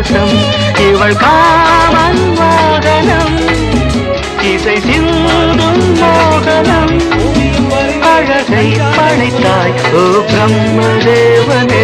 பரவசம் இவள் காமன் மோகனம் இசை சிந்தும் மோகனம் அழகை படைத்தாய் ஓ பிரம்மதேவனே